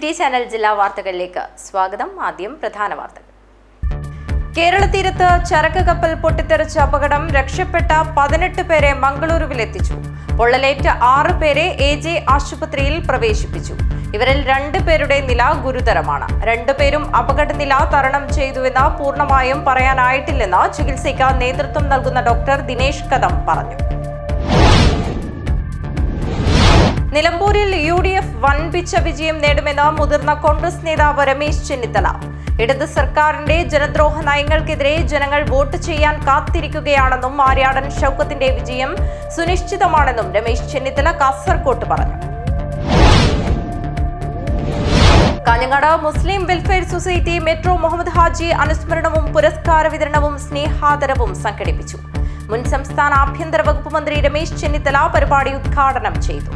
City channel ജില്ലാ വാർത്തകളിലേക്ക് സ്വാഗതം. ആദ്യം പ്രധാന വാർത്തകൾ. കേരള തീരത്ത് ചരക്ക് കപ്പൽ പൊട്ടിത്തെറിച്ച അപകടം. രക്ഷപ്പെട്ട 18 പേരെ മംഗളൂരുവിലെത്തിച്ചു. പൊള്ളലേറ്റ 6 പേരെ AJ ആശുപത്രിയിൽ പ്രവേശിപ്പിച്ചു. ഇവരിൽ 2 പേരുടെ നില ഗുരുതരമാണ്. 2 പേരും അപകടനില തരണം ചെയ്തുവെന്ന് പൂർണ്ണമായും പറയാനായിട്ടില്ലെന്ന് ചികിത്സയ്ക്ക് നേതൃത്വം നൽകുന്ന ഡോക്ടർ ദിനേശ് കദം പറഞ്ഞു. നിലമ്പൂരിൽ UDF വൻപിച്ച വിജയം നേടുമെന്ന് മുതിർന്ന കോൺഗ്രസ് നേതാവ് രമേശ് ചെന്നിത്തല. ഇടത് സർക്കാരിന്റെ ജനദ്രോഹ നയങ്ങൾക്കെതിരെ ജനങ്ങൾ വോട്ട് ചെയ്യാൻ കാത്തിരിക്കുകയാണെന്നും ആര്യാടൻ ഷൗക്കത്തിന്റെ വിജയം സുനിശ്ചിതമാണെന്നും രമേശ് ചെന്നിത്തല കാസർകോട്ട് പറഞ്ഞു. Kanhangad Muslim welfare society metro Muhammad Haji അനുസ്മരണവും പുരസ്കാര വിതരണവും സ്നേഹാദരവും സംഘടിപ്പിച്ചു. മുൻ സംസ്ഥാന ആഭ്യന്തര വകുപ്പ് മന്ത്രി രമേശ് ചെന്നിത്തല പരിപാടി ഉദ്ഘാടനം ചെയ്തു.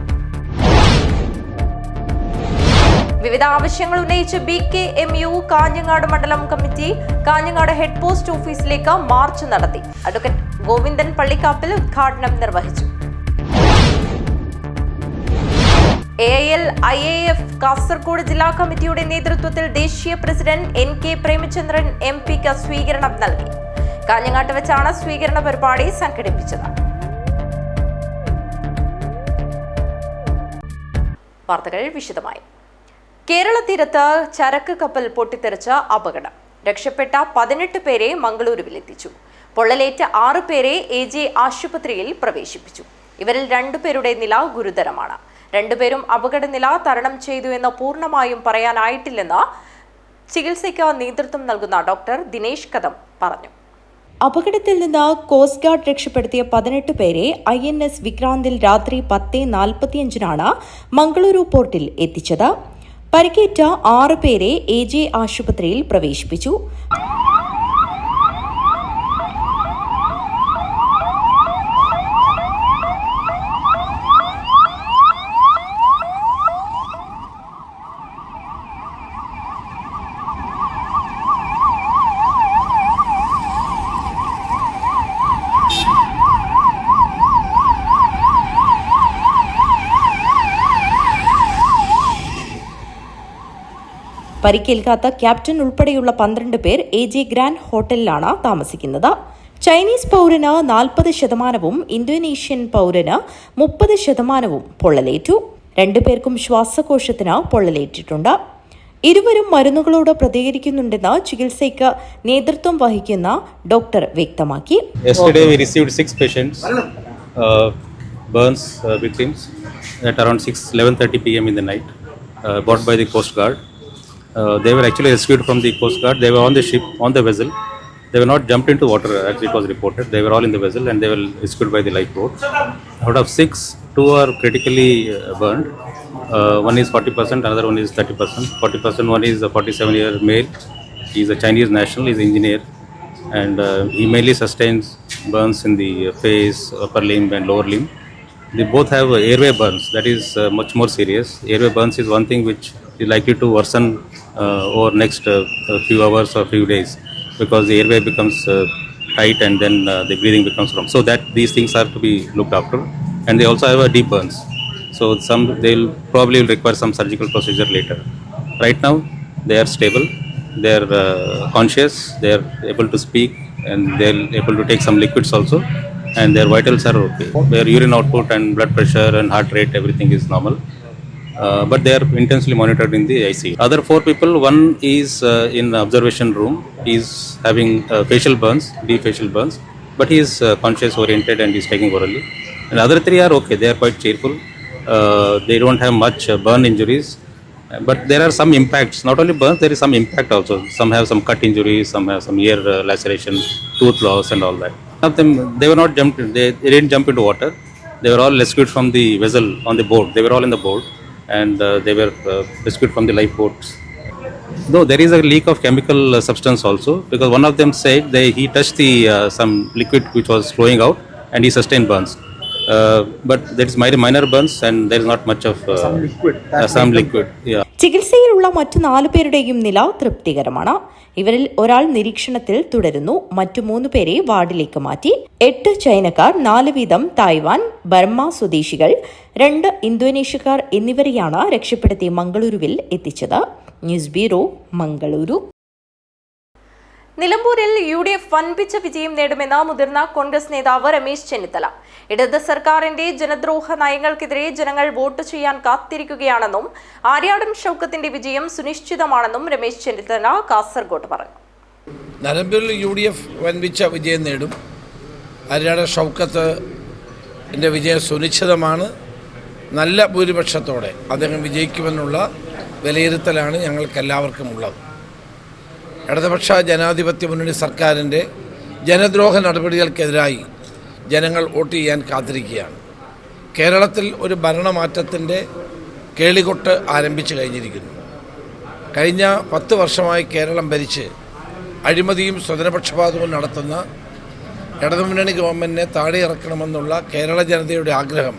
വിവിധ ആവശ്യങ്ങൾ ഉന്നയിച്ച് BKMU കാഞ്ഞങ്ങാട് മണ്ഡലം കമ്മിറ്റി കാഞ്ഞങ്ങാട് ഹെഡ് പോസ്റ്റ് ഓഫീസിലേക്ക് മാർച്ച് നടത്തി. അഡ്വക്കേറ്റ് ഗോവിന്ദൻ പള്ളിക്കാപ്പിൽ ഉദ്ഘാടനം നിർവഹിച്ചു. AIL-IAF കാസർഗോഡ് ജില്ലാ കമ്മിറ്റിയുടെ നേതൃത്വത്തിൽ ദേശീയ പ്രസിഡന്റ് NK പ്രേമചന്ദ്രൻ MP-ക്ക് സ്വീകരണം നൽകി. കാഞ്ഞങ്ങാട്ട് വെച്ചാണ് സ്വീകരണ പരിപാടി സംഘടിപ്പിച്ചത്. വാർത്തകൾ വിശദമായി. കേരള തീരത്ത് ചരക്ക് കപ്പൽ പൊട്ടിത്തെറിച്ച അപകടം. രക്ഷപ്പെട്ട 18 പേരെ മംഗളൂരുവിലെത്തിച്ചു. പൊള്ളലേറ്റ 6 പേരെ AJ ആശുപത്രിയിൽ പ്രവേശിപ്പിച്ചു. ഇവരിൽ 2 പേരുടെ നില ഗുരുതരമാണ്. 2 പേരും അപകടനില തരണം ചെയ്തു എന്ന് പൂർണ്ണമായും പറയാനായിട്ടില്ലെന്ന് ചികിത്സയ്ക്ക് നേതൃത്വം നൽകുന്ന ഡോക്ടർ ദിനേശ് കദം പറഞ്ഞു. അപകടത്തിൽ നിന്ന് കോസ്റ്റ് ഗാർഡ് രക്ഷപ്പെടുത്തിയ 18 പേരെ INS വിക്രാന്തിൽ രാത്രി 10:45 മംഗളൂരു പോർട്ടിൽ എത്തിച്ചത്. പരിക്കേറ്റ 6 പേരെ AJ ആശുപത്രിയിൽ പ്രവേശിപ്പിച്ചു. പരിക്കേൽക്കാത്ത ക്യാപ്റ്റൻ ഉൾപ്പെടെയുള്ള 12 പേർ AJ ഗ്രാൻഡ് ഹോട്ടലിലാണ് താമസിക്കുന്നത്. ചൈനീസ് പൗരന് 40%, ഇന്തോനേഷ്യൻ പൗരന് 30% പൊള്ളലേറ്റു. 2 പേർക്കും ശ്വാസകോശത്തിന് പൊള്ളലേറ്റിട്ടുണ്ട്. ഇരുവരും മരുന്നുകളോട് പ്രതികരിക്കുന്നുണ്ടെന്ന് ചികിത്സയ്ക്ക് നേതൃത്വം വഹിക്കുന്ന ഡോക്ടർ വ്യക്തമാക്കി. Yesterday we received 6 patients, burns victims at around 11:30 p.m. in the night, brought by the Coast Guard. They were actually rescued from the Coast Guard. They were on the ship, on the vessel. They were not jumped into water as it was reported. They were all in the vessel and they were rescued by the lifeboat. Out of 6, 2 are critically burned. One is 40%, another one is 30%. 40% one is a 47-year male. He is a Chinese national, he is an engineer. And he mainly sustains burns in the face, upper limb and lower limb. They both have airway burns. That is much more serious. Airway burns is one thing which is likely to worsen over next few hours or few days, because the airway becomes tight and then the breathing becomes wrong. So that these things are to be looked after. And they also have a deep burns. So they will probably require some surgical procedure later. Right now they are stable. They are conscious. They are able to speak and they are able to take some liquids also. And their vitals are okay. Their urine output and blood pressure and heart rate, everything is normal. But they are intensely monitored in the ICU. Other 4 people, one is in observation room. He is having facial burns, deep facial burns, but he is conscious oriented and is taking orally. And other 3 are okay. They are quite cheerful. They don't have much burn injuries, but there are some impacts. Not only burns, there is some impact also. Some have some cut injuries, some have some ear laceration, tooth loss, and all that. Some of them, they were not jumped. They didn't jump into water. They were all rescued from the vessel on the boat. They were all in the boat, and they were rescued from the lifeboats. Though there is a leak of chemical substance also, because one of them said he touched the some liquid which was flowing out, and he sustained burns. But there is minor burns, and there is not much of some liquid. Yeah. ചികിത്സയിലുള്ള മറ്റു 4 പേരുടെയും നില തൃപ്തികരമാണ്. ഇവരിൽ ഒരാൾ നിരീക്ഷണത്തിൽ തുടരുന്നു. മറ്റു 3 പേരെ വാർഡിലേക്ക് മാറ്റി. 8 ചൈനക്കാർ, 4 വീതം തായ്വാൻ, ബർമ്മ സ്വദേശികൾ, 2 ഇന്തോനേഷ്യക്കാർ എന്നിവരെയാണ് രക്ഷപ്പെടുത്തി മംഗളൂരുവിൽ എത്തിച്ചത്. News bureau, Mangaluru. നിലമ്പൂരിൽ UDF വൻപിച്ച വിജയം നേടുമെന്ന് മുതിർന്ന കോൺഗ്രസ് നേതാവ് രമേശ് ചെന്നിത്തല. ഇടത് സർക്കാരിന്റെ ജനദ്രോഹ നയങ്ങൾക്കെതിരെ ജനങ്ങൾ വോട്ട് ചെയ്യാൻ കാത്തിരിക്കുകയാണെന്നും ആര്യാടൻ ഷൗക്കത്തിന്റെ വിജയം സുനിശ്ചിതമാണെന്നും രമേശ് ചെന്നിത്തല കാസർഗോഡ് പറഞ്ഞു. നിലമ്പൂരിൽ UDF വൻപിച്ച വിജയം നേടും. ആര്യാടൻ ഷൗക്കത്തിന്റെ വിജയം സുനിശ്ചിതമാണ്. നല്ല ഭൂരിപക്ഷത്തോടെ അദ്ദേഹം വിജയിക്കുമെന്നുള്ള വിലയിരുത്തലാണ് ഞങ്ങൾക്കെല്ലാവർക്കും ഉള്ളത്. ഇടതുപക്ഷ ജനാധിപത്യ മുന്നണി സർക്കാരിൻ്റെ ജനദ്രോഹ നടപടികൾക്കെതിരായി ജനങ്ങൾ വോട്ട് ചെയ്യാൻ കാത്തിരിക്കുകയാണ്. കേരളത്തിൽ ഒരു ഭരണമാറ്റത്തിൻ്റെ കേളികൊട്ട് ആരംഭിച്ചു കഴിഞ്ഞിരിക്കുന്നു. കഴിഞ്ഞ 10 വർഷമായി കേരളം ഭരിച്ച് അഴിമതിയും സ്വജനപക്ഷപാതവും നടത്തുന്ന ഇടതുമുന്നണി ഗവൺമെൻറ്റിനെ താഴെ ഇറക്കണമെന്നുള്ള കേരള ജനതയുടെ ആഗ്രഹം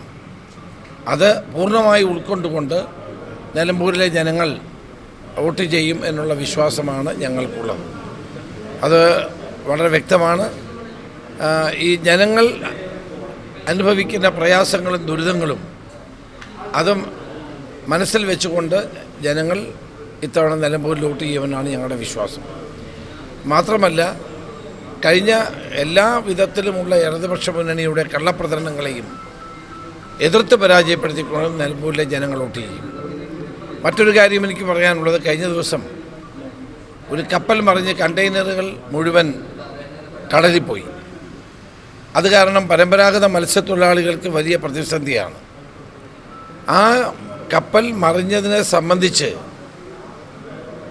അത് പൂർണ്ണമായി ഉൾക്കൊണ്ടുകൊണ്ട് നിലമ്പൂരിലെ ജനങ്ങൾ വോട്ട് ചെയ്യും എന്നുള്ള വിശ്വാസമാണ് ഞങ്ങൾക്കുള്ളത്. അത് വളരെ വ്യക്തമാണ്. ഈ ജനങ്ങൾ അനുഭവിക്കുന്ന പ്രയാസങ്ങളും ദുരിതങ്ങളും അതും മനസ്സിൽ വെച്ചുകൊണ്ട് ജനങ്ങൾ ഇത്തവണ നിലമ്പൂരിൽ വോട്ട് ചെയ്യുമെന്നാണ് ഞങ്ങളുടെ വിശ്വാസം. മാത്രമല്ല, കഴിഞ്ഞ എല്ലാ വിധത്തിലുമുള്ള ഇടതുപക്ഷ മുന്നണിയുടെ കള്ളപ്രചരണങ്ങളെയും എതിർത്ത് പരാജയപ്പെടുത്തിക്കൊണ്ട് നിലമ്പൂരിലെ ജനങ്ങൾ വോട്ട് ചെയ്യും. മറ്റൊരു കാര്യം എനിക്ക് പറയാനുള്ളത്, കഴിഞ്ഞ ദിവസം ഒരു കപ്പൽ മറിഞ്ഞ് കണ്ടെയ്നറുകൾ മുഴുവൻ കടലിൽ പോയി. അത് കാരണം പരമ്പരാഗത മത്സ്യത്തൊഴിലാളികൾക്ക് വലിയ പ്രതിസന്ധിയാണ്. ആ കപ്പൽ മറിഞ്ഞതിനെ സംബന്ധിച്ച്,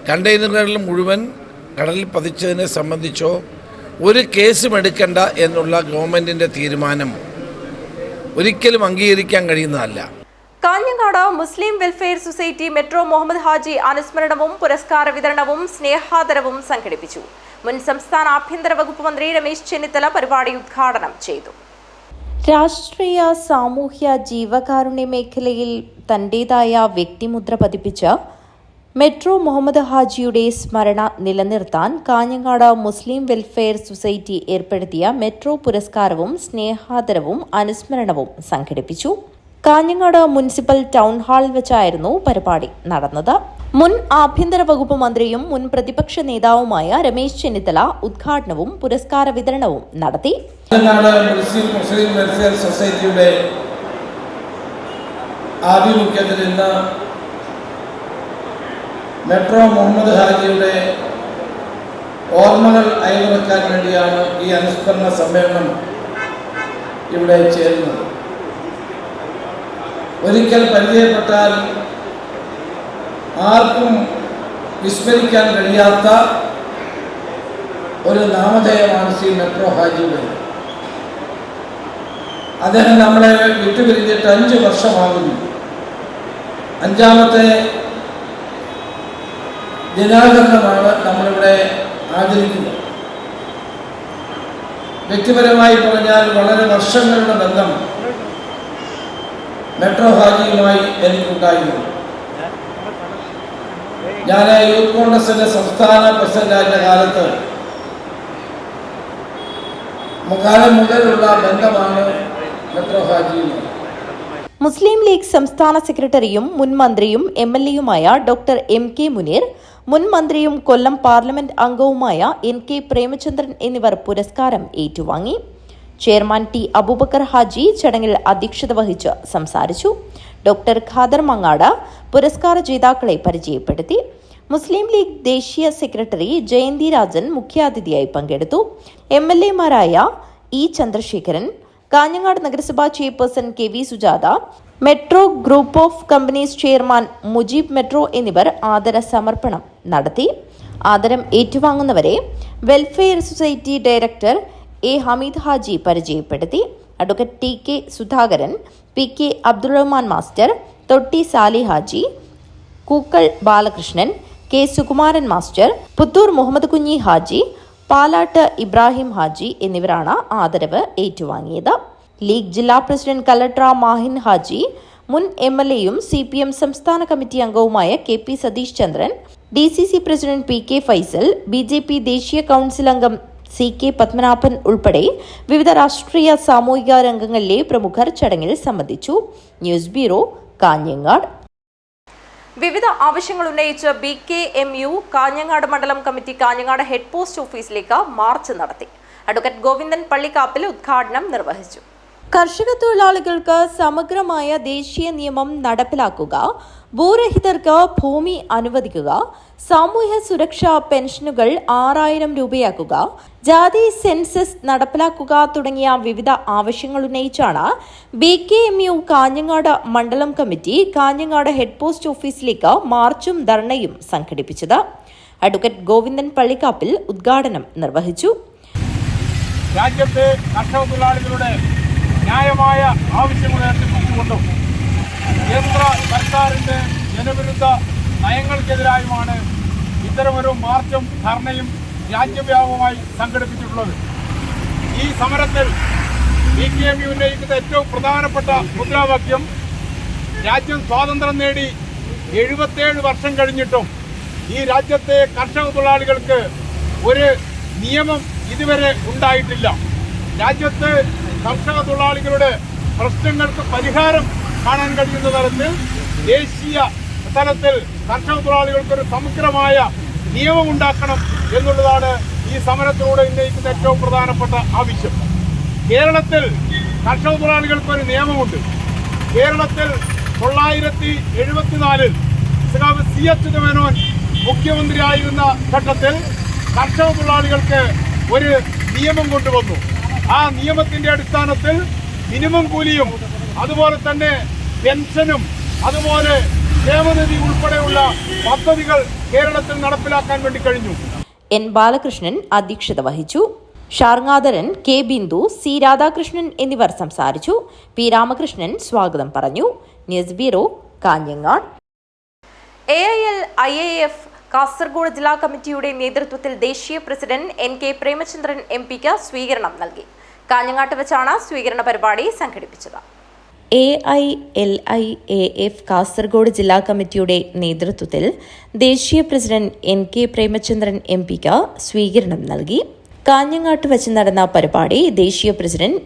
കണ്ടെയ്നറുകൾ മുഴുവൻ കടലിൽ പതിച്ചതിനെ സംബന്ധിച്ചോ ഒരു കേസും എടുക്കേണ്ട എന്നുള്ള ഗവൺമെൻറ്റിൻ്റെ തീരുമാനം ഒരിക്കലും അംഗീകരിക്കാൻ കഴിയുന്നതല്ല. Kanhangad Muslim welfare society metro Muhammad Haji അനുസ്മരണവും പുരസ്കാര വിതരണവും സ്നേഹാദരവും സംഘടിപ്പിച്ചു. മുൻ സംസ്ഥാന ആഭ്യന്തര വകുപ്പ് മന്ത്രി രമേശ് ചെന്നിത്തല പരിപാടി ഉദ്ഘാടനം ചെയ്തു. രാഷ്ട്രീയ സാമൂഹ്യ ജീവകാരുണ്യ മേഖലയിൽ തന്റേതായ വ്യക്തിമുദ്ര പതിപ്പിച്ച മെട്രോ മുഹമ്മദ് ഹാജിയുടെ സ്മരണ നിലനിർത്താൻ കാഞ്ഞങ്ങാട് മുസ്ലിം വെൽഫെയർ സൊസൈറ്റി ഏർപ്പെടുത്തിയ മെട്രോ പുരസ്കാരവും സ്നേഹാദരവും അനുസ്മരണവും സംഘടിപ്പിച്ചു. കാഞ്ഞങ്ങാട് മുനിസിപ്പൽ ടൗൺ ഹാളിൽ വെച്ചായിരുന്നു പരിപാടി നടന്നത്. മുൻ ആഭ്യന്തര വകുപ്പ് മന്ത്രിയും മുൻ പ്രതിപക്ഷ നേതാവുമായ രമേശ് ചെന്നിത്തല ഉദ്ഘാടനവും പുരസ്കാര വിതരണവും നടത്തി. മുസ്ലിം വെൽഫെയർ സൊസൈറ്റിയുടെ ആഭിമുഖ്യത്തിൽ ഇന്ന് മെട്രോ മുഹമ്മദ് ഹാജിയുടെ ഓർമ്മകൾ അയവിറക്കാൻ വേണ്ടിയാണ് ഈ അനുസ്മരണ സമ്മേളനം ഇവിടെ ചേരുന്നത്. ഒരിക്കൽ പരിചയപ്പെട്ടാൽ ആർക്കും വിസ്മരിക്കാൻ കഴിയാത്ത ഒരു നാമധേയമാണ് ശ്രീ മെട്രോ ഹാജിയുടെ. അദ്ദേഹം നമ്മളെ വിട്ടുപിരിഞ്ഞിട്ട് 5 വർഷമാകുന്നു. 5ാമത്തെ ദിനാചരണമാണ് നമ്മളിവിടെ ആചരിക്കുന്നത്. വ്യക്തിപരമായി പറഞ്ഞാൽ വളരെ വർഷങ്ങളുടെ ബന്ധം മെട്രോ ഹാജിയുമായി എനിക്കുണ്ടായിരുന്നു. ഞാൻ യൂത്ത് കോൺഗ്രസിന്റെ സംസ്ഥാന പ്രസിഡന്റായിരുന്ന കാലത്ത് കാലം മുതലുള്ള ബന്ധമാണ് മെട്രോ ഹാജിയുമായി. മുസ്ലിം ലീഗ് സംസ്ഥാന സെക്രട്ടറിയും മുൻ മന്ത്രിയും MLA-യുമായ ഡോക്ടർ MK മുനീർ, മുൻ മന്ത്രിയും കൊല്ലം പാർലമെന്റ് അംഗവുമായ NK പ്രേമചന്ദ്രൻ എന്നിവർ പുരസ്കാരം ഏറ്റുവാങ്ങി. ചെയർമാൻ T അബൂബക്കർ ഹാജി ചടങ്ങിൽ അധ്യക്ഷത വഹിച്ച് സംസാരിച്ചു. ഡോക്ടർ ഖാദർ മങ്ങാട് പുരസ്കാര ജേതാക്കളെ പരിചയപ്പെടുത്തി. മുസ്ലിം ലീഗ് ദേശീയ സെക്രട്ടറി ജയന്തി രാജൻ മുഖ്യാതിഥിയായി പങ്കെടുത്തു. MLA-മാരായ E ചന്ദ്രശേഖരൻ, കാഞ്ഞങ്ങാട് നഗരസഭാ chairperson KV Sujatha, metro group of companies chairman Mujeeb metro എന്നിവർ ആദര സമർപ്പണം നടത്തി. ആദരം ഏറ്റുവാങ്ങുന്നവരെ welfare society director A Hameed Haji പരിചയപ്പെടുത്തി. Advocate TK Sudhakaran, PK Abdurahman master, Thotti Sali Haji, Kookkal Balakrishnan, K Sukumaran master, Puthur Muhammad Kunhi Haji, Palatt Ibrahim Haji എന്നിവരാണ് ആദരവ് ഏറ്റുവാങ്ങിയത്. ലീഗ് ജില്ലാ പ്രസിഡന്റ് കലക്ടർ മാഹിൻ ഹാജി, മുൻ MLAയും CPM സംസ്ഥാന കമ്മിറ്റി അംഗവുമായ KP Satheesh Chandran, DCC president PK Faisal, BJP ദേശീയ കൌൺസിൽ അംഗം CK പത്മനാഭൻ ഉൾപ്പെടെ വിവിധ രാഷ്ട്രീയ സാമൂഹിക രംഗങ്ങളിലെ പ്രമുഖർ ചടങ്ങിൽ സംബന്ധിച്ചു. News bureau, Kanhangad. വിവിധ ആവശ്യങ്ങൾ ഉന്നയിച്ച് BKMU കാഞ്ഞങ്ങാട് മണ്ഡലം കമ്മിറ്റി കാഞ്ഞങ്ങാട് ഹെഡ് പോസ്റ്റ് ഓഫീസിലേക്ക് മാർച്ച് നടത്തി. അഡ്വക്കേറ്റ് ഗോവിന്ദൻ പള്ളിക്കാപ്പിൽ ഉദ്ഘാടനം നിർവഹിച്ചു. കർഷക തൊഴിലാളികൾക്ക് സമഗ്രമായ ദേശീയ നിയമം നടപ്പിലാക്കുക, ഭൂരഹിതർക്ക് ഭൂമി അനുവദിക്കുക, സാമൂഹ്യ സുരക്ഷാ പെൻഷനുകൾ 6000 രൂപയാക്കുക, ജാതി സെൻസസ് നടപ്പിലാക്കുക തുടങ്ങിയ വിവിധ ആവശ്യങ്ങൾ ഉന്നയിച്ചാണ് BKMU കാഞ്ഞങ്ങാട് മണ്ഡലം കമ്മിറ്റി കാഞ്ഞങ്ങാട് ഹെഡ് പോസ്റ്റ് ഓഫീസിലേക്ക് മാർച്ചും ധർണയും സംഘടിപ്പിച്ചത്. അഡ്വക്കേറ്റ് ഗോവിന്ദൻ പള്ളിക്കാപ്പിൽ ഉദ്ഘാടനം നിർവഹിച്ചു. രാജ്യത്തെ കർഷക തൊഴിലാളികളുടെ ന്യായമായ ആവശ്യങ്ങൾ ഉയർത്തിപ്പിടിച്ചുകൊണ്ടും കേന്ദ്ര സർക്കാരിന്റെ ജനവിരുദ്ധ നയങ്ങൾക്കെതിരായുമാണ് ഇത്തരമൊരു മാർച്ചും ധർണയും രാജ്യവ്യാപകമായി സംഘടിപ്പിച്ചിട്ടുള്ളത്. ഈ സമരത്തിൽ BKMU ഉന്നയിക്കുന്ന ഏറ്റവും പ്രധാനപ്പെട്ട മുദ്രാവാക്യം, രാജ്യം സ്വാതന്ത്ര്യം നേടി 77 വർഷം കഴിഞ്ഞിട്ടും ഈ രാജ്യത്തെ കർഷക തൊഴിലാളികൾക്ക് ഒരു നിയമം ഇതുവരെ ഉണ്ടായിട്ടില്ല. രാജ്യത്ത് കർഷക തൊഴിലാളികളുടെ പ്രശ്നങ്ങൾക്ക് പരിഹാരം കാണാൻ കഴിയുന്ന തരത്തിൽ ദേശീയ തലത്തിൽ കർഷക തൊഴിലാളികൾക്കൊരു സമഗ്രമായ നിയമം ഉണ്ടാക്കണം എന്നുള്ളതാണ് ഈ സമരത്തിലൂടെ ഉന്നയിക്കുന്ന ഏറ്റവും പ്രധാനപ്പെട്ട ആവശ്യം. കേരളത്തിൽ കർഷക തൊഴിലാളികൾക്കൊരു നിയമമുണ്ട്. കേരളത്തിൽ 1974 CH മേനോൻ മുഖ്യമന്ത്രിയായിരുന്ന ഘട്ടത്തിൽ കർഷക തൊഴിലാളികൾക്ക് ഒരു നിയമം കൊണ്ടുവന്നു. ആ നിയമത്തിന്റെ അടിസ്ഥാനത്തിൽ മിനിമം കൂലിയും അതുപോലെ തന്നെ പെൻഷനും അതുപോലെ ക്ഷേമനിധി ഉൾപ്പെടെയുള്ള പദ്ധതികൾ കേരളത്തിൽ നടപ്പിലാക്കാൻ വേണ്ടി കഴിഞ്ഞു. N. ബാലകൃഷ്ണൻ അധ്യക്ഷത വഹിച്ചു. ഷാർങ്ങാധരൻ, K. ബിന്ദു, C. രാധാകൃഷ്ണൻ എന്നിവർ സംസാരിച്ചു. P. രാമകൃഷ്ണൻ സ്വാഗതം പറഞ്ഞു. News bureau, Kanhangad. AIL-IAF Kasaragod ജില്ലാ കമ്മിറ്റിയുടെ നേതൃത്വത്തിൽ ദേശീയ പ്രസിഡന്റ് NK പ്രേമചന്ദ്രൻ MP-ക്ക് സ്വീകരണം നൽകി. കാഞ്ഞങ്ങാട്ട് വെച്ചാണ് സ്വീകരണ പരിപാടി സംഘടിപ്പിച്ചത്. AIL-IAF കാസർഗോഡ് ജില്ലാ കമ്മിറ്റിയുടെ നേതൃത്വത്തിൽ ദേശീയ പ്രസിഡന്റ് NK പ്രേമചന്ദ്രൻ MP-ക്ക് സ്വീകരണം നൽകി. കാഞ്ഞങ്ങാട്ട് വെച്ച് നടന്ന പരിപാടി ദേശീയ പ്രസിഡന്റ്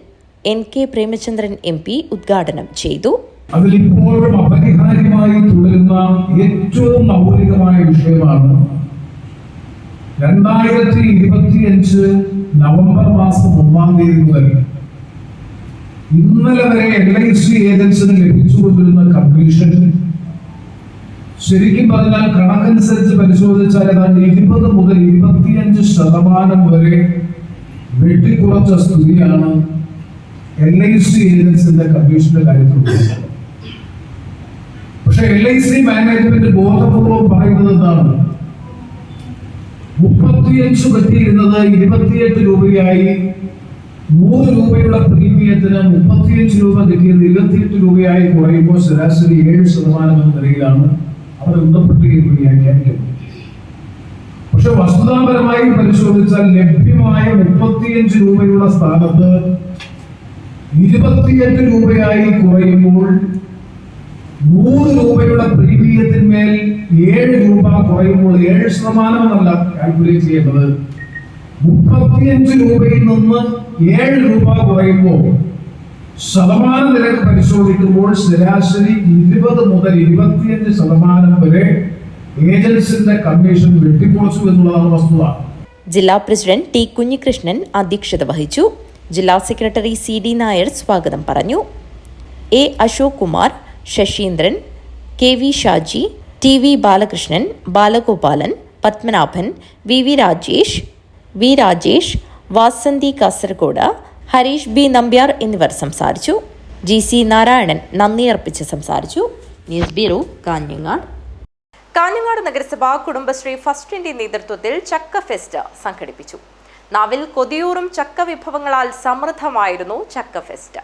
NK പ്രേമചന്ദ്രൻ MP ഉദ്ഘാടനം ചെയ്തു. അതിലിപ്പോഴും അപരിഹാര്യമായി തുടരുന്ന ഏറ്റവും മൗലികമായ വിഷയമാണ് 2025 നവംബർ മാസം 1-ാം തീയതി മുതൽ ഇന്നലെ വരെ LIC ഏജൻസിന് ലഭിച്ചുകൊണ്ടിരുന്ന കമ്മീഷൻ ശരിക്കും പറഞ്ഞാൽ കണക്കനുസരിച്ച് പരിശോധിച്ചാൽ ഏതാണ്ട് 20 മുതൽ 25% വരെ വെട്ടിക്കുറച്ച സ്ഥിതിയാണ് LIC ഏജൻസിന്റെ കമ്മീഷന്റെ കാര്യത്തിലുള്ളത്. പക്ഷെ LIC മാനേജ്മെന്റ് ബോധപൂർവം പറയുന്നത് എന്താണ്? 35 പറ്റിയിരുന്നത് 28 രൂപയായി, 100 രൂപയുള്ള പ്രീമിയത്തിന് 35 രൂപ കിട്ടിയത് 28 രൂപയായി കുറയുമ്പോൾ ശരാശരി 7% എന്ന നിലയിലാണ് അവർ ബന്ധപ്പെട്ടിരിക്കുന്നത് വ്യാഖ്യാനിക്കുന്നത്. പക്ഷെ വസ്തുതാപരമായി പരിശോധിച്ചാൽ ലഭ്യമായ 35 രൂപയുള്ള സ്ഥാനത്ത് 28 രൂപയായി കുറയുമ്പോൾ 100 രൂപയുടെ പ്രീമിയത്തിന്മേൽ 7 രൂപ കുറയുമ്പോൾ 7% എന്നല്ല കാൽക്കുലേറ്റ് ചെയ്യേണ്ടത്. 35 രൂപയിൽ നിന്ന് 7 രൂപ കുറയുമ്പോൾ ശതമാന നിരക്ക് പരിശോധിക്കുമ്പോൾ ശരാശരി 20 മുതൽ 25% വരെ ഏജൻസിന്റെ കമ്മീഷൻ വെട്ടിക്കുറച്ചു എന്നുള്ളതാണ് വസ്തുത. ജില്ലാ പ്രസിഡന്റ് T. കുഞ്ഞികൃഷ്ണൻ അധ്യക്ഷത വഹിച്ചു. ജില്ലാ സെക്രട്ടറി CD നായർ സ്വാഗതം പറഞ്ഞു. A. Ashok Kumar, Saseendran, KV Shaji, TV Balakrishnan, Balagopalan, Padmanabhan, VV Rajesh, V Rajesh, Vasanthi Kasaragod, Harish B Nambiar എന്നിവർ സംസാരിച്ചു. GC നാരായണൻ നന്ദി അർപ്പിച്ച് സംസാരിച്ചു. News bureau, Kanhangad. കാഞ്ഞങ്ങാട് നഗരസഭ കുടുംബശ്രീ ഫസ്റ്റിന്റെ നേതൃത്വത്തിൽ ചക്ക ഫെസ്റ്റ് സംഘടിപ്പിച്ചു. നാവിൽ കൊതിയൂറും ചക്ക വിഭവങ്ങളാൽ സമൃദ്ധമായിരുന്നു ചക്ക ഫെസ്റ്റ്.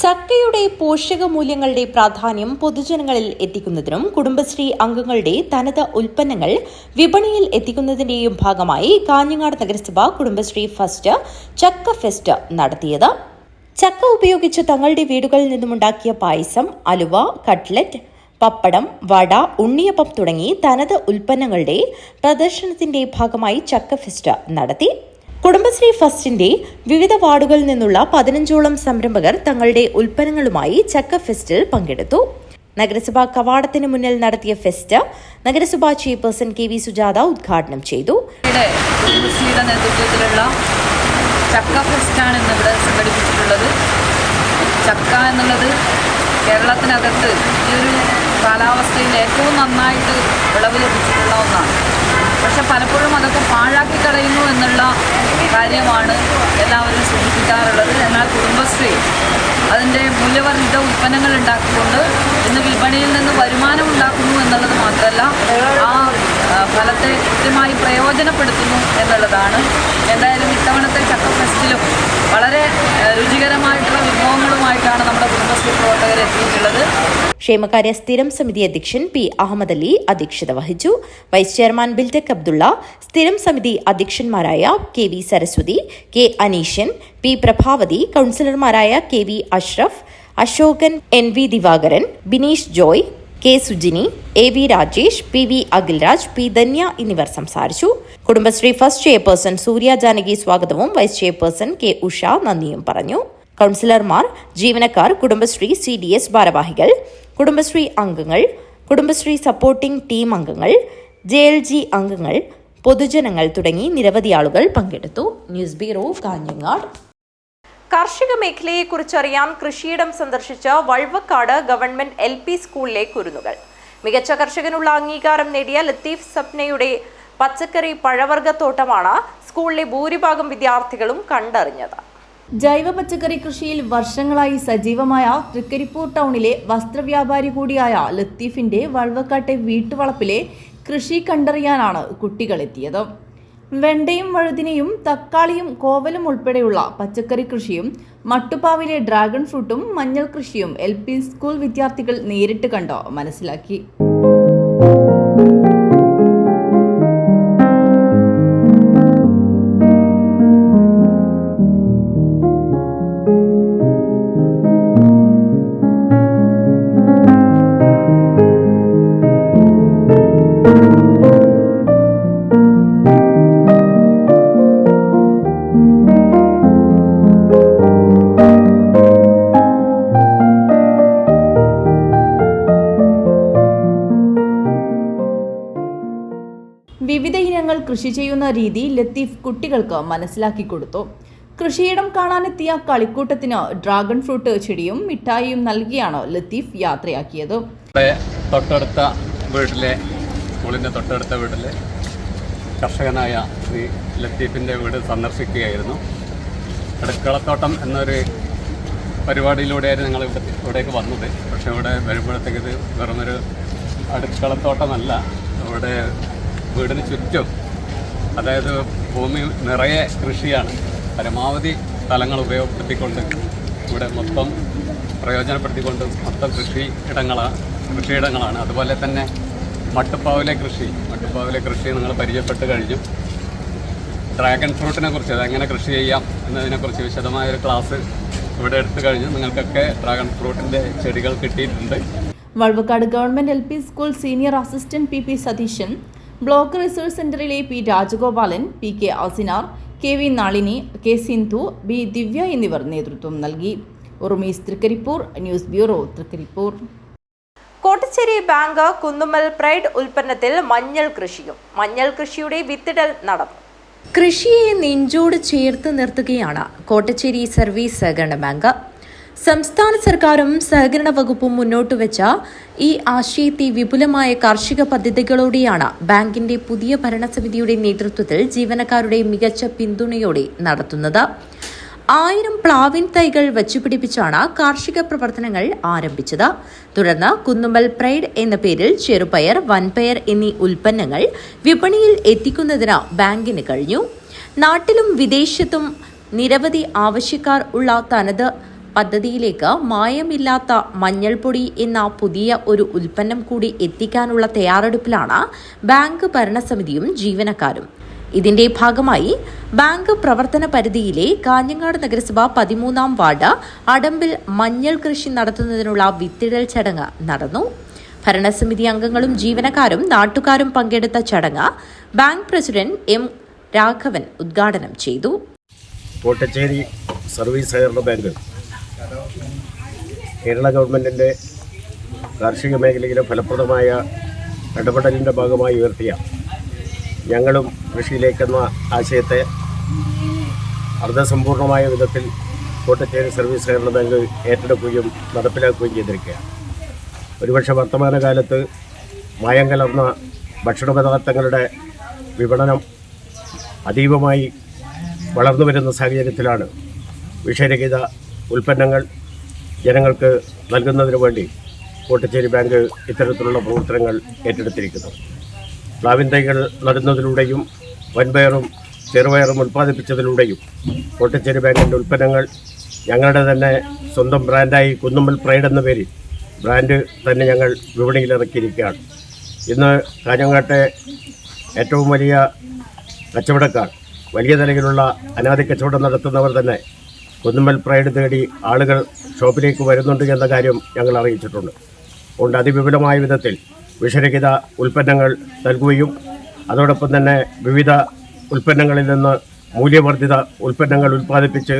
ചക്കയുടെ പോഷകമൂല്യങ്ങളുടെ പ്രാധാന്യം പൊതുജനങ്ങളിൽ എത്തിക്കുന്നതിനും കുടുംബശ്രീ അംഗങ്ങളുടെ തനത് ഉൽപ്പന്നങ്ങൾ വിപണിയിൽ എത്തിക്കുന്നതിന്റെയും ഭാഗമായി കാഞ്ഞങ്ങാട് നഗരസഭ കുടുംബശ്രീ ഫസ്റ്റ് ചക്ക ഫെസ്റ്റ് നടത്തിയത്. ചക്ക ഉപയോഗിച്ച് തങ്ങളുടെ വീടുകളിൽ നിന്നുമുണ്ടാക്കിയ പായസം, അലുവ, കട്ട്ലറ്റ്, പപ്പടം, വട, ഉണ്ണിയപ്പം തുടങ്ങി തനത് ഉൽപ്പന്നങ്ങളുടെ പ്രദർശനത്തിന്റെ ഭാഗമായി ചക്ക ഫെസ്റ്റ് നടത്തി. കുടുംബശ്രീ ഫസ്റ്റിന്റെ വിവിധ വാർഡുകളിൽ നിന്നുള്ള 15ഓളം സംരംഭകർ തങ്ങളുടെ ഉൽപ്പന്നങ്ങളുമായി ചക്ക ഫെസ്റ്റിൽ പങ്കെടുത്തു. നഗരസഭാ കവാടത്തിന് മുന്നിൽ നടത്തിയ ഫെസ്റ്റ് നഗരസഭാ ചെയർപേഴ്സൺ KV സുജാത ഉദ്ഘാടനം ചെയ്തു. കുടുംബശ്രീയുടെ നേതൃത്വത്തിലുള്ള ചക്ക ഫെസ്റ്റാണ് ഇന്നിവിടെ സംഘടിപ്പിച്ചിട്ടുള്ളത്. ചക്ക എന്നുള്ളത് കേരളത്തിനകത്ത് ഈ ഒരു കാലാവസ്ഥയിൽ ഏറ്റവും നന്നായിട്ട് വിളവ് ലഭിച്ചിട്ടുള്ള ഒന്നാണ്. പക്ഷെ പലപ്പോഴും അതൊക്കെ പാഴാക്കി കളയുന്നു എന്നുള്ള കാര്യമാണ് എല്ലാവരും സൂചിപ്പിക്കാറുള്ളത്. എന്നാൽ കുടുംബശ്രീ അതിൻ്റെ മൂല്യവർദ്ധിത ഉൽപ്പന്നങ്ങൾ ഉണ്ടാക്കിക്കൊണ്ട് ഇന്ന് വിപണിയിൽ നിന്ന് വരുമാനം ഉണ്ടാക്കുന്നു എന്നുള്ളത് മാത്രമല്ല, ആ ഫലത്തെ കൃത്യമായി പ്രയോജനപ്പെടുത്തുന്നു എന്നുള്ളതാണ്. എന്തായാലും ഇത്തവണത്തെ ചക്ക ഫെസ്റ്റിലും വളരെ രുചികരമായിട്ടുള്ള വിഭവങ്ങളുമായിട്ടാണ് നമ്മുടെ കുടുംബശ്രീ പ്രവർത്തകർ എത്തിയിട്ടുള്ളത്. ക്ഷേമകാര്യ സ്ഥിരം സമിതി അധ്യക്ഷൻ P. അഹമ്മദ് അലി അധ്യക്ഷത വഹിച്ചു. വൈസ് ചെയർമാൻ ബിൽടെക് അബ്ദുള്ള, സ്ഥിരം സമിതി അധ്യക്ഷന്മാരായ KV Saraswati, K. Aneeshan, P. Prabhavati, കൌൺസിലർമാരായ KV Ashraf, Ashokan, NV Divakaran, Bineesh Joy, K. Sujini, AV Rajesh, PV Akhilraj, P. Dhanya എന്നിവർ സംസാരിച്ചു. കുടുംബശ്രീ ഫസ്റ്റ് ചെയർപേഴ്സൺ സൂര്യ ജാനകി സ്വാഗതവും വൈസ് ചെയർപേഴ്സൺ K. ഉഷ നന്ദിയും പറഞ്ഞു. കൌൺസിലർമാർ, ജീവനക്കാർ, കുടുംബശ്രീ CDS ഭാരവാഹികൾ, കുടുംബശ്രീ അംഗങ്ങൾ, കുടുംബശ്രീ സപ്പോർട്ടിംഗ് ടീം അംഗങ്ങൾ, JLG അംഗങ്ങൾ, പൊതുജനങ്ങൾ തുടങ്ങി നിരവധി ആളുകൾ പങ്കെടുത്തു. News bureau, Kanhangad. കാർഷിക മേഖലയെക്കുറിച്ചറിയാൻ കൃഷിയിടം സന്ദർശിച്ച വൾവക്കാട് ഗവൺമെന്റ് LP സ്കൂളിലെ കുരുന്നുകൾ. മികച്ച കർഷകനുള്ള അംഗീകാരം നേടിയ ലത്തീഫ് സപ്നയുടെ പച്ചക്കറി പഴവർഗ്ഗത്തോട്ടമാണ് സ്കൂളിലെ ഭൂരിഭാഗം വിദ്യാർത്ഥികളും കണ്ടറിഞ്ഞത്. ജൈവ പച്ചക്കറി കൃഷിയിൽ വർഷങ്ങളായി സജീവമായ തൃക്കരിപ്പൂർ ടൗണിലെ വസ്ത്രവ്യാപാരി കൂടിയായ ലത്തീഫിന്റെ വൾവക്കാട്ടെ വീട്ടുവളപ്പിലെ കൃഷി കണ്ടറിയാനാണ് കുട്ടികളെത്തിയത്. വെണ്ടയും വഴുതിനയും തക്കാളിയും കോവലും ഉൾപ്പെടെയുള്ള പച്ചക്കറി കൃഷിയും മട്ടുപ്പാവിലെ ഡ്രാഗൺ ഫ്രൂട്ടും മഞ്ഞൾ കൃഷിയും LP സ്കൂൾ വിദ്യാർത്ഥികൾ നേരിട്ട് കണ്ട് മനസ്സിലാക്കി. വിവിധ ഇനങ്ങൾ കൃഷി ചെയ്യുന്ന രീതി ലത്തീഫ് കുട്ടികൾക്ക് മനസ്സിലാക്കി കൊടുത്തു. കൃഷിയിടം കാണാനെത്തിയ കളിക്കൂട്ടത്തിന് ഡ്രാഗൺ ഫ്രൂട്ട് ചെടിയും മിഠായിയും നൽകിയാണ് ലത്തീഫ് യാത്രയാക്കിയത്. തൊട്ടടുത്ത വീട്ടിലെ സ്കൂളിൻ്റെ തൊട്ടടുത്ത വീട്ടിലെ കർഷകനായ ശ്രീ ലത്തീഫിൻ്റെ വീട് സന്ദർശിക്കുകയായിരുന്നു. അടുക്കളത്തോട്ടം എന്നൊരു പരിപാടിയിലൂടെയായിരുന്നു ഞങ്ങൾ ഇവിടേക്ക് വന്നത്. പക്ഷേ ഇവിടെ വരുമ്പോഴത്തേക്ക് ഇത് വെറുമൊരു അടുക്കളത്തോട്ടമല്ല. ഇവിടെ വീടിന് ചുറ്റും, അതായത് ഭൂമി നിറയെ കൃഷിയാണ്. പരമാവധി സ്ഥലങ്ങൾ ഉപയോഗപ്പെടുത്തിക്കൊണ്ട് ഇവിടെ മൊത്തം പ്രയോജനപ്പെടുത്തിക്കൊണ്ട് മൊത്തം കൃഷിയിടങ്ങളാണ്. അതുപോലെ തന്നെ മട്ടുപ്പാവിലെ കൃഷി നിങ്ങൾ പരിചയപ്പെട്ട് കഴിഞ്ഞു. ഡ്രാഗൺ ഫ്രൂട്ടിനെ കുറിച്ച്, അതെങ്ങനെ കൃഷി ചെയ്യാം എന്നതിനെക്കുറിച്ച് വിശദമായൊരു ക്ലാസ് ഇവിടെ എടുത്തു കഴിഞ്ഞു. നിങ്ങൾക്കൊക്കെ ഡ്രാഗൺ ഫ്രൂട്ടിൻ്റെ ചെടികൾ കിട്ടിയിട്ടുണ്ട്. Valvakkad government LP school senior assistant PP Satheesan, block resource സെന്ററിലെ P. Rajagopalan, PK Asinar, KV Nalini, K. Sindhu, B. Divya എന്നിവർ നേതൃത്വം നൽകി. Urumees, Trikaripur. News bureau, Trikaripur. Kottachery bank Kunnummal pride ഉൽപ്പന്നത്തിൽ മഞ്ഞൾ കൃഷിയും. മഞ്ഞൾ കൃഷിയുടെ വിത്തിടൽ നടന്നു. കൃഷിയെ നെഞ്ചോട് ചേർത്ത് നിർത്തുകയാണ് കോട്ടച്ചേരി സർവീസ് സഹകരണ ബാങ്ക്. സംസ്ഥാന സർക്കാരും സഹകരണ വകുപ്പും മുന്നോട്ടുവെച്ച ഈ ആശയത്തെ വിപുലമായ കാർഷിക പദ്ധതികളോടെയാണ് ബാങ്കിന്റെ പുതിയ ഭരണസമിതിയുടെ നേതൃത്വത്തിൽ ജീവനക്കാരുടെ മികച്ച പിന്തുണയോടെ നടത്തുന്നത്. 1000 പ്ലാവിൻ തൈകൾ വച്ചുപിടിപ്പിച്ചാണ് കാർഷിക പ്രവർത്തനങ്ങൾ ആരംഭിച്ചത്. തുടർന്ന് കുന്നുമ്മൽ പ്രൈഡ് എന്ന പേരിൽ ചെറുപയർ, വൻപയർ എന്നീ ഉൽപ്പന്നങ്ങൾ വിപണിയിൽ എത്തിക്കുന്നതിന് ബാങ്കിന് കഴിഞ്ഞു. നാട്ടിലും വിദേശത്തും നിരവധി ആവശ്യക്കാർ ഉള്ള തനത് പദ്ധതിയിലേക്ക് മായമില്ലാത്ത മഞ്ഞൾപ്പൊടി എന്ന പുതിയ ഒരു ഉൽപ്പന്നം കൂടി എത്തിക്കാനുള്ള തയ്യാറെടുപ്പിലാണ് ബാങ്ക് ഭരണസമിതിയും ജീവനക്കാരും. ഇതിന്റെ ഭാഗമായി ബാങ്ക് പ്രവർത്തന പരിധിയിലെ കാഞ്ഞങ്ങാട് നഗരസഭ 13-ാം വാർഡ് അടമ്പിൽ മഞ്ഞൾ കൃഷി നടത്തുന്നതിനുള്ള വിത്തിടൽ ചടങ്ങ് നടന്നു. ഭരണസമിതി അംഗങ്ങളും ജീവനക്കാരും നാട്ടുകാരും പങ്കെടുത്ത ചടങ്ങ് ബാങ്ക് പ്രസിഡന്റ് എം രാഘവൻ ഉദ്ഘാടനം ചെയ്തു. കോട്ടച്ചേരി സർവീസ് സഹകരണ ബാങ്ക് കേരള ഗവൺമെൻറ്റിൻ്റെ കാർഷിക മേഖലയിലെ ഫലപ്രദമായ ഇടപെടലിൻ്റെ ഭാഗമായി ഉയർത്തിയ ഞങ്ങളും കൃഷിയിലേക്കെന്ന ആശയത്തെ അർദ്ധസമ്പൂർണമായ വിധത്തിൽ കോട്ടച്ചേരി സർവീസ് സഹകരണ ബാങ്ക് ഏറ്റെടുക്കുകയും നടപ്പിലാക്കുകയും ചെയ്തിരിക്കുകയാണ്. ഒരുപക്ഷെ വർത്തമാനകാലത്ത് മായം കലർന്ന ഭക്ഷണ പദാർത്ഥങ്ങളുടെ വിപണനം അതീവമായി വളർന്നു വരുന്ന സാഹചര്യത്തിലാണ് വിഷരഹിത ഉൽപ്പന്നങ്ങൾ ജനങ്ങൾക്ക് നൽകുന്നതിന് വേണ്ടി കോട്ടച്ചേരി ബാങ്ക് ഇത്തരത്തിലുള്ള പ്രവർത്തനങ്ങൾ ഏറ്റെടുത്തിരിക്കുന്നത്. പ്ലാവിൻ തൈകൾ നടുന്നതിലൂടെയും വൻപയറും ചെറുപയറും ഉൽപ്പാദിപ്പിച്ചതിലൂടെയും കോട്ടച്ചേരി ബാങ്കിൻ്റെ ഉൽപ്പന്നങ്ങൾ ഞങ്ങളുടെ തന്നെ സ്വന്തം ബ്രാൻഡായി കുന്നുമ്മൽ പ്രൈഡ് എന്ന പേരിൽ ബ്രാൻഡ് തന്നെ ഞങ്ങൾ വിപണിയിൽ ഇറക്കിയിരിക്കുകയാണ്. ഇന്ന് കാഞ്ഞങ്ങാട്ടെ ഏറ്റവും വലിയ കച്ചവടക്കാർ, വലിയ നിലയിലുള്ള അനാദി കച്ചവടം നടത്തുന്നവർ തന്നെ കുന്നുമ്മൽ പ്രൈഡ് തേടി ആളുകൾ ഷോപ്പിലേക്ക് വരുന്നുണ്ട് എന്ന കാര്യം ഞങ്ങൾ അറിയിച്ചിട്ടുണ്ട്. അതുകൊണ്ട് അതിവിപുലമായ വിധത്തിൽ വിഷരഹിത ഉൽപ്പന്നങ്ങൾ നൽകുകയും അതോടൊപ്പം തന്നെ വിവിധ ഉൽപ്പന്നങ്ങളിൽ നിന്ന് മൂല്യവർദ്ധിത ഉൽപ്പന്നങ്ങൾ ഉൽപ്പാദിപ്പിച്ച്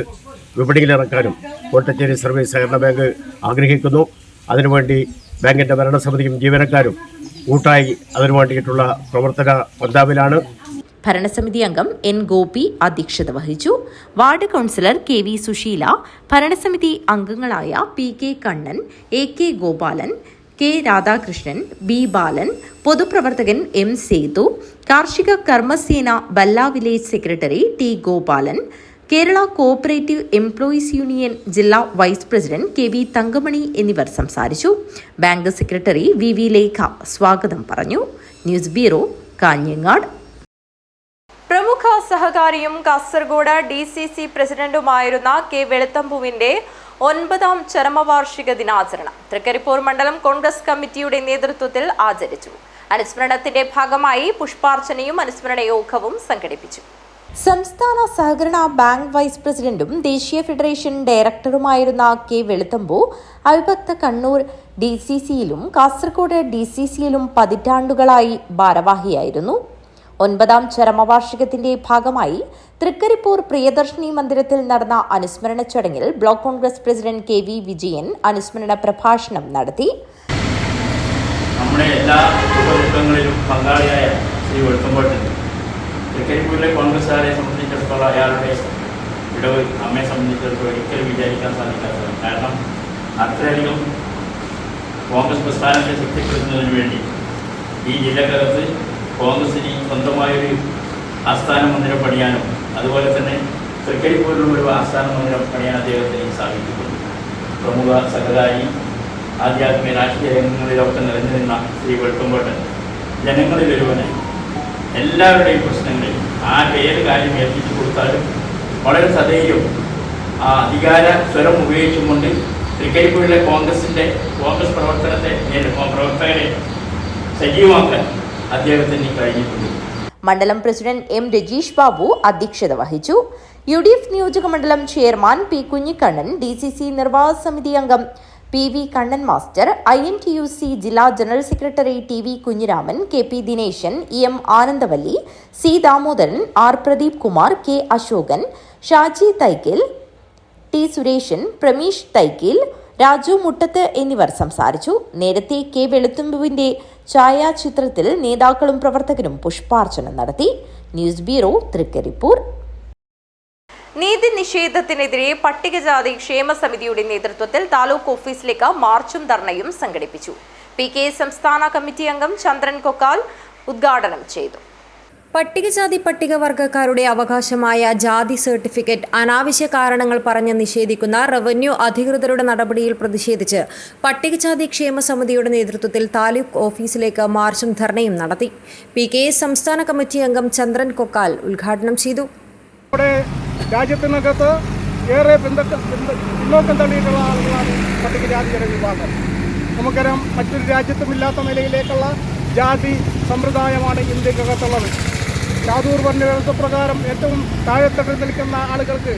വിപണിയിലിറക്കാനും കോട്ടച്ചേരി സർവീസ് സഹകരണ ബാങ്ക് ആഗ്രഹിക്കുന്നു. അതിനുവേണ്ടി ബാങ്കിൻ്റെ ഭരണസമിതിയും ജീവനക്കാരും കൂട്ടായി അതിനു വേണ്ടിയിട്ടുള്ള പ്രവർത്തന പന്താവിലാണ്. ഭരണസമിതി അംഗം എൻ ഗോപി അധ്യക്ഷത വഹിച്ചു. Ward councillor K V Susheela, ഭരണസമിതി അംഗങ്ങളായ P K Kannan, A K Gopalan, K Radhakrishnan, B Balan, പൊതുപ്രവർത്തകൻ എം സേതു, കാർഷിക കർമ്മസേന Balla village secretary T Gopalan, Kerala cooperative employees union ജില്ലാ vice president K V Thankamani എന്നിവർ സംസാരിച്ചു. Bank secretary V V Lekha സ്വാഗതം പറഞ്ഞു. News bureau, Kanhangad. പ്രമുഖ സഹകാരിയും കാസർഗോഡ് DCC പ്രസിഡന്റുമായിരുന്ന കെ വെളുത്തമ്പുവിന്റെ 9ാം ചരമവാർഷിക ദിനാചരണം തൃക്കരിപ്പൂർ മണ്ഡലം കോൺഗ്രസ് കമ്മിറ്റിയുടെ നേതൃത്വത്തിൽ ആചരിച്ചു. അനുസ്മരണത്തിന്റെ ഭാഗമായി പുഷ്പാർച്ചനയും അനുസ്മരണ യോഗവും സംഘടിപ്പിച്ചു. സംസ്ഥാന സഹകരണ ബാങ്ക് വൈസ് പ്രസിഡന്റും ദേശീയ ഫെഡറേഷൻ ഡയറക്ടറുമായിരുന്ന കെ വെളുത്തമ്പു അവിഭക്ത കണ്ണൂർ DCCയിലും കാസർഗോഡ് DCCയിലും പതിറ്റാണ്ടുകളായി ഭാരവാഹിയായിരുന്നു. 9ാം ചരമവാർഷികത്തിന്റെ ഭാഗമായി തൃക്കരിപ്പൂർ പ്രിയദർശിനി മന്ദിരത്തിൽ നടന്ന അനുസ്മരണ ചടങ്ങിൽ block Congress president K V Vijayan അനുസ്മരണ പ്രഭാഷണം നടത്തി. നമ്മുടെ എല്ലാ ഉപദുഃഖങ്ങളിലും പങ്കാളിയായ ശ്രീ വെളുത്തമ്പോട്ടൻ തൃക്കരിപ്പൂരിലെ കോൺഗ്രസ്സുകാരെ സംബന്ധിച്ചിടത്തോളം അയാളുടെ വിടവ് നമ്മെ സംബന്ധിച്ചിടത്തോളം ഒരിക്കലും വിചാരിക്കാൻ സാധിക്കാത്തത്. കാരണം അത്രയധികം കോൺഗ്രസ് പ്രസ്ഥാനത്തെ ശക്തിപ്പെടുത്തുന്നതിന് വേണ്ടി ഈ ജില്ലക്കകത്ത് കോൺഗ്രസിന് സ്വന്തമായൊരു ആസ്ഥാന മന്ദിരം പണിയാനും അതുപോലെ തന്നെ തൃക്കരിപ്പൂരിലുള്ള ഒരു ആസ്ഥാന മന്ദിരം പണിയാൻ അദ്ദേഹത്തിന് സാധിച്ചിട്ടുണ്ട്. പ്രമുഖ സഹകാരി, ആധ്യാത്മിക രാഷ്ട്രീയ രംഗങ്ങളിലൊക്കെ നിറഞ്ഞു നിന്ന ശ്രീ വെളുത്തമ്പോട്ടൻ ജനങ്ങളിലൊരുവനെ എല്ലാവരുടെയും പ്രശ്നങ്ങളിൽ ഏത് കാര്യം ഏൽപ്പിച്ചു കൊടുത്താലും വളരെ സധൈര്യം ആ അധികാര സ്വരം ഉപയോഗിച്ചുകൊണ്ട് തൃക്കരിപ്പൂരിലെ കോൺഗ്രസ് പ്രവർത്തകരെ സജീവമാക്കാൻ അദ്ദേഹത്തിന് കഴിഞ്ഞിട്ടുണ്ട്. മണ്ഡലം പ്രസിഡന്റ് എം രജീഷ് ബാബു അധ്യക്ഷത വഹിച്ചു. UDF നിയോജക മണ്ഡലം ചെയർമാൻ പി കുഞ്ഞിക്കണ്ണൻ, DCC നിർവാഹക സമിതി അംഗം P V Kannan master, INTUC ജില്ലാ general secretary T V Kunhiraman, KP Dineshan, EM Anandavalli, C Damodaran, R Pradeep Kumar, K Ashokan, Shaji Thaikkil, T Sureshan, Prameesh Thaikkil, Raju Muttath എന്നിവർ സംസാരിച്ചു. നേരത്തെ കെ വെളുത്തമ്പുവിന്റെ ഛായാചിത്രത്തിൽ നേതാക്കളും പ്രവർത്തകരും പുഷ്പാർച്ചന നടത്തി. News bureau, Thrikkaripur. നീതി നിഷേധത്തിനെതിരെ പട്ടികജാതി ക്ഷേമ സമിതിയുടെ നേതൃത്വത്തിൽ താലൂക്ക് ഓഫീസിലേക്ക് മാർച്ചും ധർണയും സംഘടിപ്പിച്ചു. PK സംസ്ഥാന കമ്മിറ്റി അംഗം ചന്ദ്രൻ കൊക്കാൽ ഉദ്ഘാടനം ചെയ്തു. പട്ടികജാതി പട്ടികവർഗക്കാരുടെ അവകാശമായ ജാതി സർട്ടിഫിക്കറ്റ് അനാവശ്യ കാരണങ്ങൾ പറഞ്ഞ് നിഷേധിക്കുന്ന റവന്യൂ അധികൃതരുടെ നടപടിയിൽ പ്രതിഷേധിച്ച് പട്ടികജാതി ക്ഷേമ സമിതിയുടെ നേതൃത്വത്തിൽ താലൂക്ക് ഓഫീസിലേക്ക് മാർച്ചും ധർണയും നടത്തി. PK സംസ്ഥാന കമ്മിറ്റി അംഗം ചന്ദ്രൻ കൊക്കാൽ ഉദ്ഘാടനം ചെയ്തു. നമ്മുടെ രാജ്യത്തിനകത്ത് ഏറെ പിന്നോക്കം തള്ളിയിട്ടുള്ള ആളുകളാണ് പട്ടികജാതി ജനവിഭാഗം. നമുക്കറിയാം, മറ്റൊരു രാജ്യത്തുമില്ലാത്ത നിലയിലേക്കുള്ള ജാതി സമ്പ്രദായമാണ് ഇന്ത്യക്കകത്തുള്ളത്. യാതൊരു പറഞ്ഞ വ്യവസ്ഥപ്രകാരം ഏറ്റവും താഴെത്തട്ടിൽ നിൽക്കുന്ന ആളുകൾക്ക്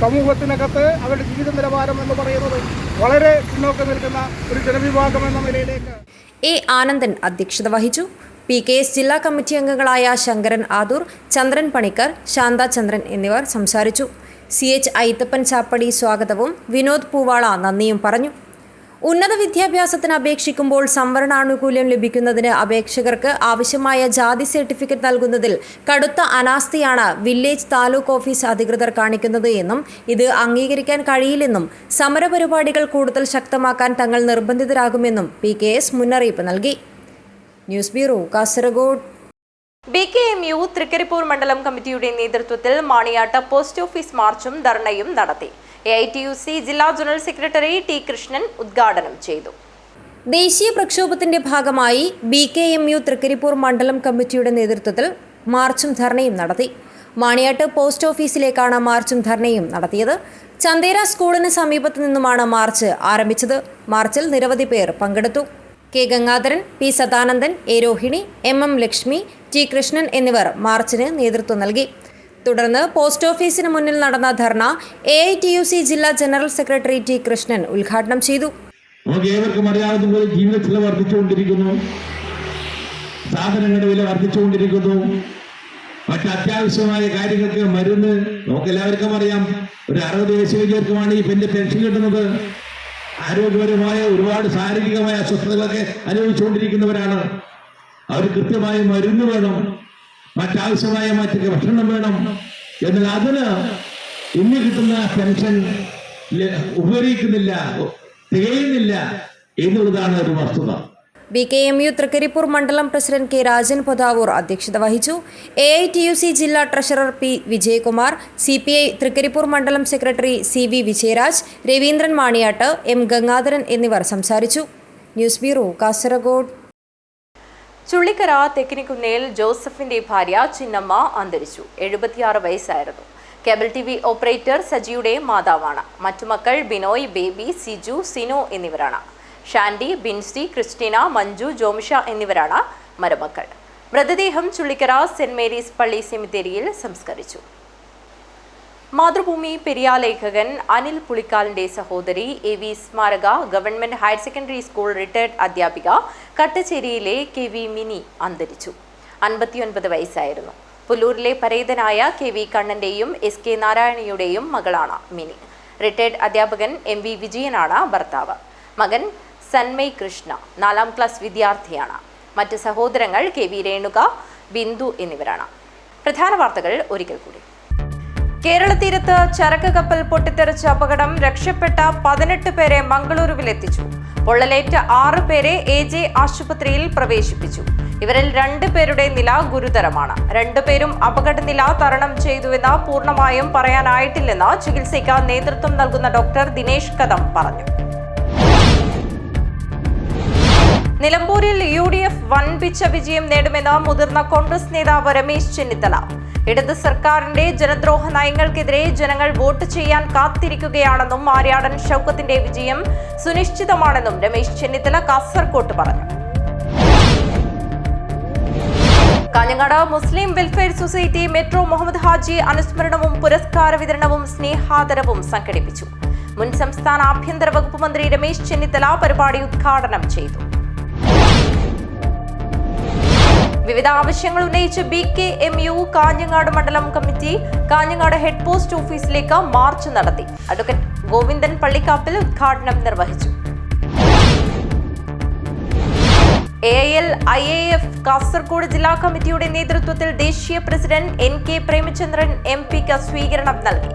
സമൂഹത്തിനകത്ത് അവരുടെ ജീവിത നിലവാരം എന്ന് പറയുന്നത് വളരെ പിന്നോക്കം നിൽക്കുന്ന ഒരു ജനവിഭാഗം എന്ന നിലയിലേക്ക് എ ആനന്ദൻ അധ്യക്ഷത വഹിച്ചു. PKS ജില്ലാ കമ്മിറ്റി അംഗങ്ങളായ ശങ്കരൻ ആദൂർ, ചന്ദ്രൻ പണിക്കർ, ശാന്ത ചന്ദ്രൻ എന്നിവർ സംസാരിച്ചു. CH ഐത്തപ്പൻ ചാപ്പടി സ്വാഗതവും വിനോദ് പൂവാള നന്ദിയും പറഞ്ഞു. ഉന്നത വിദ്യാഭ്യാസത്തിന് അപേക്ഷിക്കുമ്പോൾ സംവരണാനുകൂല്യം ലഭിക്കുന്നതിന് അപേക്ഷകർക്ക് ആവശ്യമായ ജാതി സർട്ടിഫിക്കറ്റ് നൽകുന്നതിൽ കടുത്ത അനാസ്ഥയാണ് വില്ലേജ് താലൂക്ക് ഓഫീസ് അധികൃതർ കാണിക്കുന്നത് എന്നും ഇത് അംഗീകരിക്കാൻ കഴിയില്ലെന്നും സമരപരിപാടികൾ കൂടുതൽ ശക്തമാക്കാൻ തങ്ങൾ നിർബന്ധിതരാകുമെന്നും PKS മുന്നറിയിപ്പ് നൽകി. News bureau, Kasaragod. BKMU Thrikkaripur മണ്ഡലം കമ്മിറ്റിയുടെ നേതൃത്വത്തിൽ മാണിയാട്ട് പോസ്റ്റ് ഓഫീസ് മാർച്ചും ധർണയും നടത്തി. AITUC ജില്ലാ ജനറൽ സെക്രട്ടറി T കൃഷ്ണൻ ഉദ്ഘാടനം ചെയ്തു. ദേശീയ പ്രക്ഷോഭത്തിന്റെ ഭാഗമായി BKMU തൃക്കരിപ്പൂർ മണ്ഡലം കമ്മിറ്റിയുടെ നേതൃത്വത്തിൽ മാർച്ചും ധർണയും നടത്തി. മാണിയാട്ട് പോസ്റ്റ് ഓഫീസിലേക്കാണ് മാർച്ചും ധർണയും നടത്തിയത്. ചന്തേര സ്കൂളിന് സമീപത്തു നിന്നുമാണ് മാർച്ച് ആരംഭിച്ചത്. മാർച്ചിൽ നിരവധി പേർ പങ്കെടുത്തു. K Gangadharan, P Sadanandan, A Rohini, MM Lakshmi, T Krishnan എന്നിവർ മാർച്ചിന് നേതൃത്വം നൽകി. തുടർന്ന് പോസ്റ്റ് ഓഫീസിന് മുന്നിൽ നടന്ന ധർണ AITUC ജില്ലാ ജനറൽ സെക്രട്ടറി T കൃഷ്ണൻ ഉദ്ഘാടനം ചെയ്തു. നമുക്ക് ഏവർക്കും അറിയാവുന്ന പോലെ ജീവിത ചെലവ് വർദ്ധിച്ചുകൊണ്ടിരിക്കുന്നു, സാധനങ്ങളുടെ വില വർദ്ധിച്ചുകൊണ്ടിരിക്കുന്നു, മറ്റ് അത്യാവശ്യമായ കാര്യങ്ങൾക്ക് മരുന്ന് നമുക്കെല്ലാവർക്കും അറിയാം. ഒരു 60 വയസ്സുകാർക്കുമാണ് ഈ പെൻഷൻ കിട്ടുന്നത്. ആരോഗ്യപരമായ ഒരുപാട് ശാരീരികമായ അസ്വസ്ഥതകളൊക്കെ അനുഭവിച്ചുകൊണ്ടിരിക്കുന്നവരാണ്. അവർ കൃത്യമായ മരുന്ന് വേണം, മറ്റാവശ്യമായ മറ്റൊക്കെ ഭക്ഷണം വേണം. എന്നാൽ അതിന് ഇന്ന് കിട്ടുന്ന പെൻഷൻ ഉപകരിക്കുന്നില്ല, തികയുന്നില്ല എന്നുള്ളതാണ് ഒരു വസ്തുത. BKMU തൃക്കരിപ്പൂർ മണ്ഡലം പ്രസിഡന്റ് K രാജൻ പൊതാവൂർ അധ്യക്ഷത വഹിച്ചു. AITUC ജില്ലാ treasurer P Vijayakumar, CPI Trikaripur മണ്ഡലം secretary CV Vijayaraj, Raveendran Maniyatt, M Gangadharan എന്നിവർ സംസാരിച്ചു. News bureau, Kasaragod. ചുള്ളിക്കര തെക്കിനിക്കുന്നേൽ ജോസഫിന്റെ ഭാര്യ ചിന്നമ്മ അന്തരിച്ചു. 76 വയസ്സായിരുന്നു. കേബിൾ TV ഓപ്പറേറ്റർ സജിയുടെ മാതാവാണ്. മറ്റു മക്കൾ ബിനോയ്, ബേബി, സിജു, സിനു എന്നിവരാണ്. ഷാൻഡി, ബിൻസി, ക്രിസ്റ്റീന, മഞ്ജു, ജോമിഷ എന്നിവരാണ് മരുമക്കൾ. മൃതദേഹം ചുള്ളിക്കര സെന്റ് മേരീസ് പള്ളി സെമിത്തേരിയിൽ സംസ്കരിച്ചു. മാതൃഭൂമി പെരിയാലേഖകൻ അനിൽ പുളിക്കാലിന്റെ സഹോദരി AV സ്മാരക government higher secondary school retired അധ്യാപിക കട്ടച്ചേരിയിലെ KV മിനി അന്തരിച്ചു. 59 വയസ്സായിരുന്നു. പുല്ലൂരിലെ പരേതനായ KV കണ്ണന്റെയും SK നാരായണിയുടെയും മകളാണ് മിനി. റിട്ടയർഡ് അധ്യാപകൻ MV വിജയനാണ് ഭർത്താവ്. മകൻ സന്മയ് കൃഷ്ണ 4ാം ക്ലാസ് വിദ്യാർത്ഥിയാണ്. മറ്റ് സഹോദരങ്ങൾ KV രേണുക, ബിന്ദു എന്നിവരാണ്. പ്രധാന വാർത്തകൾ ഒരിക്കൽ കൂടി. കേരള തീരത്ത് ചരക്ക് കപ്പൽ പൊട്ടിത്തെറിച്ച അപകടം, രക്ഷപ്പെട്ട 18 പേരെ മംഗളൂരുവിലെത്തിച്ചു. പൊള്ളലേറ്റ 6 പേരെ AJ ആശുപത്രിയിൽ പ്രവേശിപ്പിച്ചു. ഇവരിൽ 2 പേരുടെ നില ഗുരുതരമാണ്. 2 പേരും അപകടനില തരണം ചെയ്തുവെന്ന് പൂർണ്ണമായും പറയാനായിട്ടില്ലെന്ന് ചികിത്സയ്ക്ക് നേതൃത്വം നൽകുന്ന ഡോക്ടർ ദിനേശ് കദം പറഞ്ഞു. നിലമ്പൂരിൽ UDF വൻപിച്ച വിജയം നേടുമെന്ന് മുതിർന്ന കോൺഗ്രസ് നേതാവ് രമേശ് ചെന്നിത്തല. ഇടത് സർക്കാരിന്റെ ജനദ്രോഹ നയങ്ങൾക്കെതിരെ ജനങ്ങൾ വോട്ട് ചെയ്യാൻ കാത്തിരിക്കുകയാണെന്നും ആര്യാടൻ ഷൗക്കത്തിന്റെ വിജയം സുനിശ്ചിതമാണെന്നും രമേശ് ചെന്നിത്തല കാസർകോട്ട് പറഞ്ഞു. Kanhangad Muslim welfare society metro Muhammad Haji അനുസ്മരണവും പുരസ്കാര വിതരണവും സ്നേഹാദരവും സംഘടിപ്പിച്ചു. മുൻ സംസ്ഥാന ആഭ്യന്തര വകുപ്പ് മന്ത്രി രമേശ് ചെന്നിത്തല പരിപാടി ഉദ്ഘാടനം ചെയ്തു. വിവിധ ആവശ്യങ്ങൾ ഉന്നയിച്ച് BKMU കാഞ്ഞങ്ങാട് മണ്ഡലം കമ്മിറ്റി കാഞ്ഞങ്ങാട് ഹെഡ് പോസ്റ്റ് ഓഫീസിലേക്ക് മാർച്ച് നടത്തി. അഡ്വക്കേറ്റ് ഗോവിന്ദൻ പള്ളിക്കാപ്പിൽ ഉദ്ഘാടനം നിർവഹിച്ചു. AIL-IAF കാസർഗോഡ് ജില്ലാ കമ്മിറ്റിയുടെ നേതൃത്വത്തിൽ ദേശീയ പ്രസിഡന്റ് NK പ്രേമചന്ദ്രൻ MP-ക്ക് സ്വീകരണം നൽകി.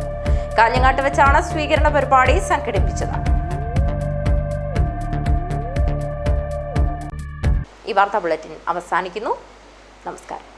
കാഞ്ഞങ്ങാട്ട് വെച്ചാണ് സ്വീകരണ പരിപാടി സംഘടിപ്പിച്ചത്. ഈ വാർത്താ ബുള്ളറ്റിൻ അവസാനിക്കുന്നു. നമസ്കാരം.